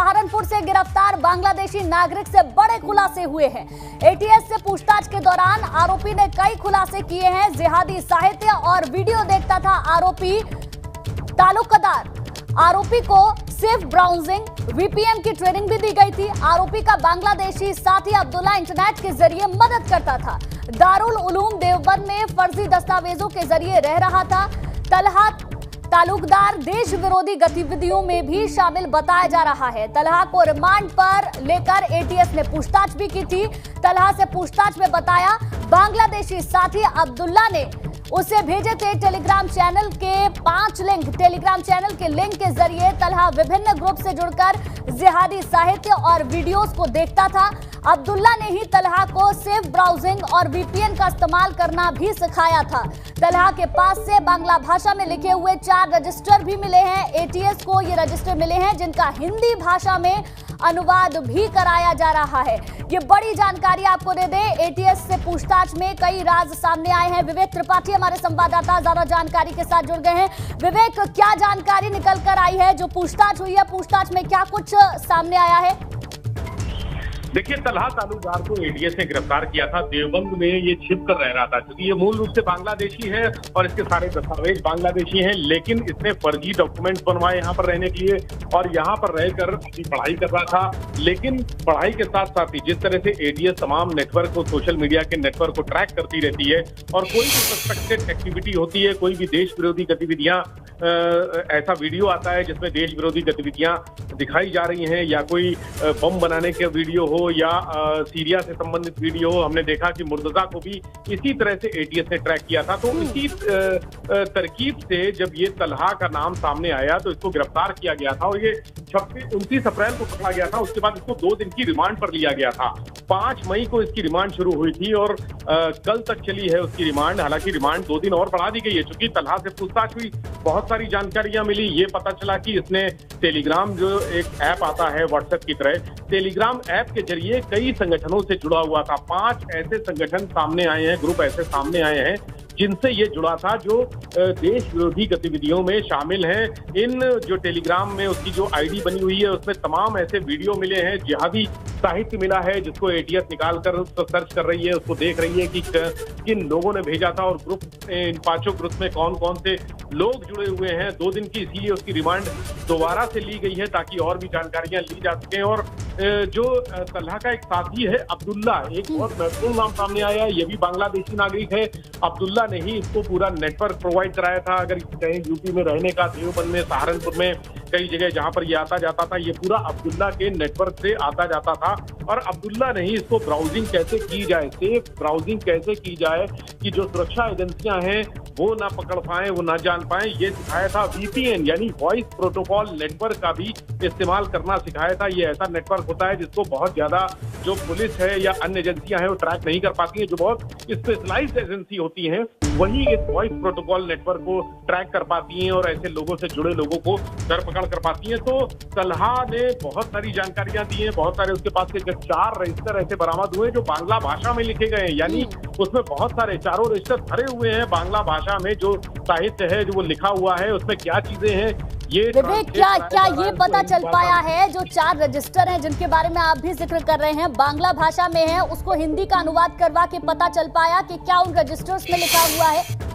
सहारनपुर से गिरफ्तार बांग्लादेशी नागरिक से बड़े खुलासे हुए हैं। एटीएस से पूछताछ के दौरान आरोपी ने कई खुलासे किए हैं। जिहादी साहित्य और वीडियो देखता था आरोपी तालुकदार। आरोपी को सेफ ब्राउजिंग, वीपीएन की ट्रेनिंग भी दी गई थी। आरोपी का बांग्लादेशी साथी अब्दुल्ला इंटरनेट के जरिए मदद करता था। दारुल उलूम देवबंद में फर्जी दस्तावेजों के जरिए रह रहा था। तलहा तालुकदार देश विरोधी गतिविधियों में भी शामिल बताया जा रहा है। तलहा को रिमांड पर लेकर एटीएस ने पूछताछ भी की थी। तलहा से पूछताछ में बताया बांग्लादेशी साथी अब्दुल्ला ने उसे भेजे थे टेलीग्राम चैनल के 5 लिंक। टेलीग्राम चैनल के लिंक के जरिए तलहा विभिन्न ग्रुप से जुड़कर जिहादी साहित्य और वीडियोस को देखता था। अब्दुल्ला ने ही तलहा को सेफ ब्राउजिंग और वीपीएन का इस्तेमाल करना भी सिखाया था। तलहा के पास से बांग्ला भाषा में लिखे हुए 4 रजिस्टर भी मिले हैं। एटीएस को ये रजिस्टर मिले हैं जिनका हिंदी भाषा में अनुवाद भी कराया जा रहा है। ये बड़ी जानकारी आपको दे दें, एटीएस से पूछताछ में कई राज सामने आए हैं। विवेक त्रिपाठी हमारे संवाददाता ज्यादा जानकारी के साथ जुड़ गए हैं। विवेक, क्या जानकारी निकल कर आई है? जो पूछताछ हुई है, पूछताछ में क्या कुछ सामने आया है? देखिए, तलहा तालुकदार को एटीएस ने गिरफ्तार किया था। देवबंद में ये छिप कर रह रहा था क्योंकि ये मूल रूप से बांग्लादेशी है और इसके सारे दस्तावेज बांग्लादेशी हैं, लेकिन इसने फर्जी डॉक्यूमेंट्स बनवाए यहाँ पर रहने के लिए और यहाँ पर रहकर अपनी पढ़ाई कर रहा था। लेकिन पढ़ाई के साथ साथ ही जिस तरह से एटीएस तमाम नेटवर्क को, सोशल मीडिया के नेटवर्क को ट्रैक करती रहती है और कोई भी सस्पेक्टेड एक्टिविटी होती है, कोई भी देश विरोधी गतिविधियां, ऐसा वीडियो आता है जिसमें देश विरोधी गतिविधियां दिखाई जा रही हैं या कोई बम बनाने के वीडियो हो या सीरिया से संबंधित वीडियो हो। हमने देखा कि मुर्तजा को भी इसी तरह से एटीएस ने ट्रैक किया था। तो इसी तरकीब से जब ये तलहा का नाम सामने आया तो इसको गिरफ्तार किया गया था और ये 29 अप्रैल को पकड़ा गया था। उसके बाद इसको 2 दिन की रिमांड पर लिया गया था। 5 मई को इसकी रिमांड शुरू हुई थी और कल तक चली है उसकी रिमांड। हालांकि रिमांड 2 दिन और बढ़ा दी गई है क्योंकि तलहा से पूछताछ हुई, बहुत सारी जानकारियां मिली। ये पता चला कि इसने टेलीग्राम, जो एक ऐप आता है व्हाट्सएप की तरह, टेलीग्राम ऐप के जरिए कई संगठनों से जुड़ा हुआ था। 5 ऐसे संगठन सामने आए हैं, ग्रुप ऐसे सामने आए हैं जिनसे ये जुड़ा था, जो देश विरोधी गतिविधियों में शामिल हैं। इन जो टेलीग्राम में उसकी जो आईडी बनी हुई है उसमें तमाम ऐसे वीडियो मिले हैं, जिहादी साहित्य मिला है जिसको एटीएस निकाल कर सर्च कर रही है, उसको देख रही है कि किन लोगों ने भेजा था और ग्रुप, इन 5 ग्रुप में कौन कौन से लोग जुड़े हुए हैं। 2 दिन की इसीलिए उसकी रिमांड दोबारा से ली गई है ताकि और भी जानकारियां ली जा सकें। और जो तलहा का एक साथी है अब्दुल्ला, एक बहुत महत्वपूर्ण नाम सामने आया है, ये भी बांग्लादेशी नागरिक है। अब्दुल्ला ने ही इसको पूरा नेटवर्क प्रोवाइड कराया था। अगर कहीं यूपी में रहने का, देवबंद में, सहारनपुर में, कई जगह जहां पर ये आता जाता था, ये पूरा अब्दुल्ला के नेटवर्क से आता जाता था। और अब्दुल्ला ने ही इसको ब्राउजिंग कैसे की जाए, सेफ ब्राउजिंग कैसे की जाए कि जो सुरक्षा एजेंसियां हैं वो ना पकड़ पाए, वो ना जान पाए, ये सिखाया था। वीपीएन यानी वॉइस प्रोटोकॉल नेटवर्क का भी इस्तेमाल करना सिखाया था। ये ऐसा नेटवर्क होता है जिसको बहुत ज्यादा जो पुलिस है या अन्य एजेंसियां हैं वो ट्रैक नहीं कर पाती है। जो बहुत स्पेशलाइज्ड एजेंसी होती हैं वही इस वॉइस प्रोटोकॉल नेटवर्क को ट्रैक कर पाती हैं और ऐसे लोगों से जुड़े लोगों को धरपकड़ कर पाती हैं। तो तलहा ने बहुत सारी जानकारियां दी हैं, बहुत सारे उसके पास से 4 रजिस्टर ऐसे बरामद हुए जो बांग्ला भाषा में लिखे गए हैं, यानी उसमें बहुत सारे 4 रजिस्टर भरे हुए हैं बांग्ला भाषा में। जो साहित्य है, जो वो लिखा हुआ है, उसमें क्या चीजें हैं, ये विवेक, क्या ये पता चल पाया है जो 4 रजिस्टर हैं जिनके बारे में आप भी जिक्र कर रहे हैं, बांग्ला भाषा में है, उसको हिंदी का अनुवाद करवा के पता चल पाया कि क्या उन रजिस्टर्स में लिखा हुआ है?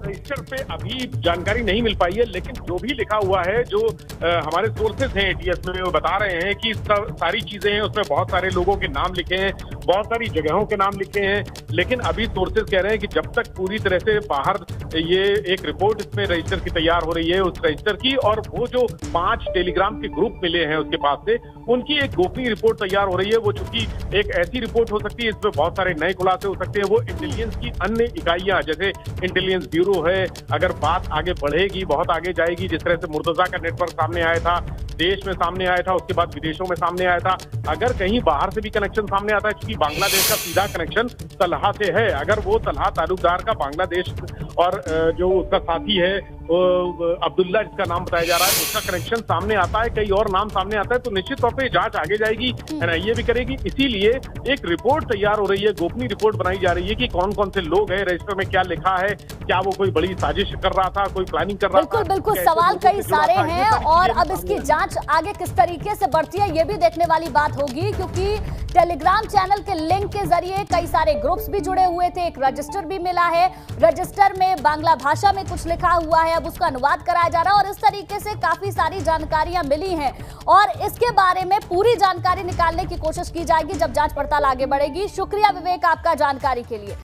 रजिस्टर पे अभी जानकारी नहीं मिल पाई है, लेकिन जो भी लिखा हुआ है, जो हमारे सोर्सेज हैं एटीएस में, वो बता रहे हैं कि सारी चीजें हैं, उसमें बहुत सारे लोगों के नाम लिखे हैं, बहुत सारी जगहों के नाम लिखे हैं। लेकिन अभी सोर्सेज कह रहे हैं कि जब तक पूरी तरह से बाहर ये एक रिपोर्ट इसमें रजिस्टर की तैयार हो रही है, उस रजिस्टर की, और वो जो 5 टेलीग्राम के ग्रुप मिले हैं उसके पास से, उनकी एक गोपनीय रिपोर्ट तैयार हो रही है। वो चूंकि एक ऐसी रिपोर्ट हो सकती है इसमें बहुत सारे नए खुलासे हो सकते हैं। वो इंटेलिजेंस की अन्य इकाइयां, जैसे इंटेलिजेंस ब्यूरो है, अगर बात आगे बढ़ेगी, बहुत आगे जाएगी, जिस तरह से मुर्तजा का नेटवर्क सामने आया था, देश में सामने आया था, उसके बाद विदेशों में सामने आया था, अगर कहीं बाहर से भी कनेक्शन सामने आता है, क्योंकि बांग्लादेश का सीधा कनेक्शन तलहा से है, अगर वो तलहा तालुकदार का बांग्लादेश और जो उसका साथी है अब्दुल्ला जिसका नाम बताया जा रहा है, उसका कनेक्शन सामने आता है, कई और नाम सामने आता है, तो निश्चित तौर पे जांच आगे जाएगी, एनआईए भी करेगी। इसीलिए एक रिपोर्ट तैयार हो रही है, गोपनीय रिपोर्ट बनाई जा रही है कि कौन कौन से लोग हैं, रजिस्टर में क्या लिखा है, क्या वो कोई बड़ी साजिश कर रहा था, कोई प्लानिंग कर रहा था। बिल्कुल बिल्कुल, सवाल कई सारे हैं और अब इसकी जांच आगे किस तरीके से बढ़ती है ये भी देखने वाली बात होगी, क्योंकि टेलीग्राम चैनल के लिंक के जरिए कई सारे ग्रुप्स भी जुड़े हुए थे, एक रजिस्टर भी मिला है, रजिस्टर में बांग्ला भाषा में कुछ लिखा हुआ है, अब उसका अनुवाद कराया जा रहा है और इस तरीके से काफी सारी जानकारियां मिली हैं और इसके बारे में पूरी जानकारी निकालने की कोशिश की जाएगी जब जांच पड़ताल आगे बढ़ेगी। शुक्रिया विवेक आपका जानकारी के लिए।